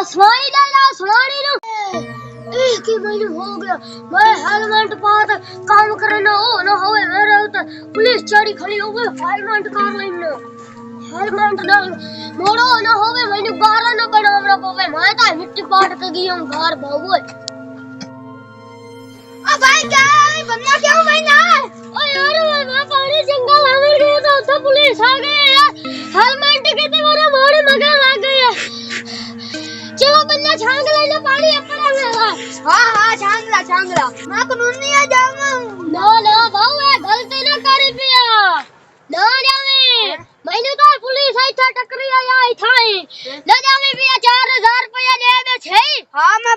मसवाई ला सुनानी नु एक ही महीने हो गया मैं हेलमेट पात काम करना हो ना होवे मेरे तो पुलिस चढ़ी खड़ी हो गई हेलमेट कार लेना हेलमेट ना मोड़ो ना होवे मैंने 12 ना बनावना पवे मैं तो मिट्टी पाट के गई हूं घर भागो ओ भाई क्या बनना क्यों महीना ओ यार मैं पानी जंगल आवर गया था तो पुलिस आ गई यार हेलमेट के ते मेरे मोड़े मगर लग गई चलो बन्ना छांग लेना पानी अपना मेरा हां छांग ला मैं कानून नहीं आ जाऊंगा ना बाऊ है गलती ना करी पिया ना जावे मैंने तो पुलिस आई था टकरी आई था ना जावे पिया 4000 रुपया दे दे छे हां मैं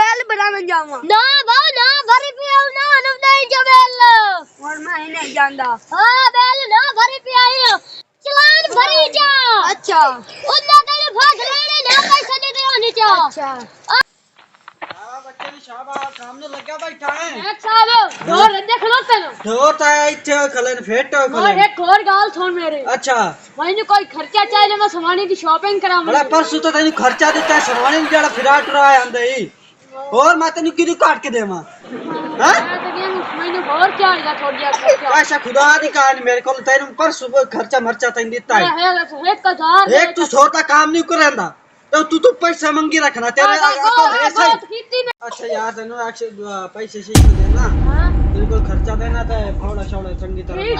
बेल बनाने जाऊंगा ना बाऊ ना भरी पिया ना न नहीं जो बेल और मैं नहीं जानदा हां बेल ना भरी पिया चलान भरी जा अच्छा उन्ना तेरे भाग लेने ना पैसा दे दे होनी चा अच्छा बच्चे ने शाबाश सामने लगा बैठा है एक साहब डोर देख लो तेनो डोर ता इथे खलन फेटो खलन और एक और गाल सुन मेरे अच्छा मैंने कोई खर्चा चाहिए मैं सामानी की शॉपिंग कराऊं बड़ा परसों तो तैਨੂੰ खर्चा दिता सामानी जेड़ा फिराट रहा है अंदे ही और मैं तैਨੂੰ किदू काट के देवा हां मैंने और क्या लिया थोड़ी खर्चा ऐसा खुदा दी कहानी मेरे को तैਨੂੰ परसों खर्चा मरचा तैਨੂੰ दिता है 1000 एक तू छोटा काम नहीं करंदा तो तू पैसा मंगी रखना तेरे तो है सही अच्छा यार तैਨੂੰ पैसे से देना तेरे को खर्चा देना था फावड़ा छौड़ा चंगी तरह ठीक है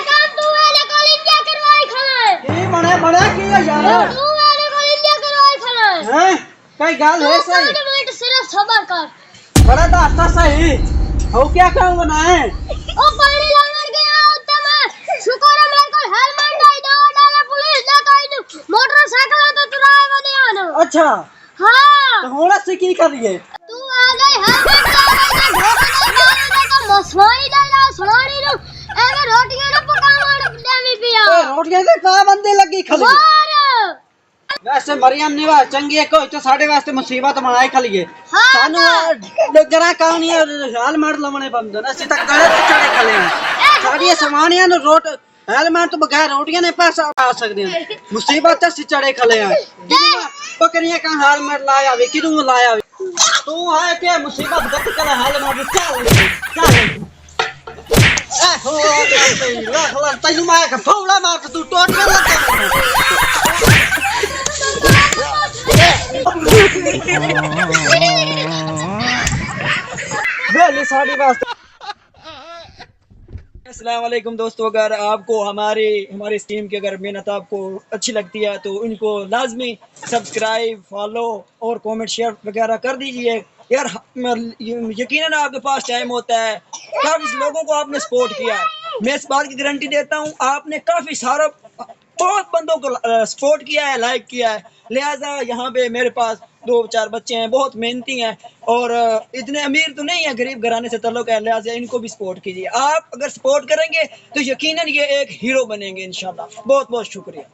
काम तू वाले कॉलेज क्या करवाई खला की बड़े की यार तू वाले कॉलेज क्या करवाई खला हैं कई गाल है सही मिनट सिर्फ सबर कर बड़ा दाता सही हो क्या कहूंगा ना है ओ पानी लग गया तो मैं शुक्र है मेरे को हेलमेट नहीं दो डाला पुलिस ने कही मोटरसाइकिल तो चुराए नहीं आना अच्छा हां तो होड़ा से की कर रही है तू आ गई हेलमेट लगा तो मसवाई ला सुनानी नु एवे रोटियां ना पकावण देवी पिया रोटियां से का बंदे लगी खली वैसे मरियम निवा चंगी को तो साडे वास्ते मुसीबत बनाई खलिए सानू डगरा कहानी हाल मार लवणे बंद ना सीधा गले पे चढ़े खले हैं साडी सामानियां नु रोट हेलमेट तो बगैर रोटियां ने पैसा आ सकदे हैं मुसीबत से चढ़े खले हैं बकरियां का हेलमेट लाया वे किदू लाया तू है के मुसीबत गत कर हेलमेट चल ए हो ला तैਨੂੰ मैं का फौला मार तू टोटियां लगा बेली साड़ी वास्ते अस्सलाम वालेकुम दोस्तों अगर आपको हमारी इस टीम की अगर मेहनत आपको अच्छी लगती है तो इनको लाजमी सब्सक्राइब फॉलो और कमेंट शेयर वगैरह कर दीजिए यार यकीनन आपके पास टाइम होता है काफी लोगों को आपने सपोर्ट किया है मैं इस बात की गारंटी देता हूँ आपने काफी सारा बहुत बंदों को सपोर्ट किया है लाइक किया है लिहाजा यहाँ पे मेरे पास 2-4 बच्चे हैं बहुत मेहनती हैं और इतने अमीर तो नहीं है गरीब घराने से ताल्लुक है लिहाजा इनको भी सपोर्ट कीजिए आप अगर सपोर्ट करेंगे तो यकीनन ये एक हीरो बनेंगे इंशाल्लाह बहुत बहुत शुक्रिया।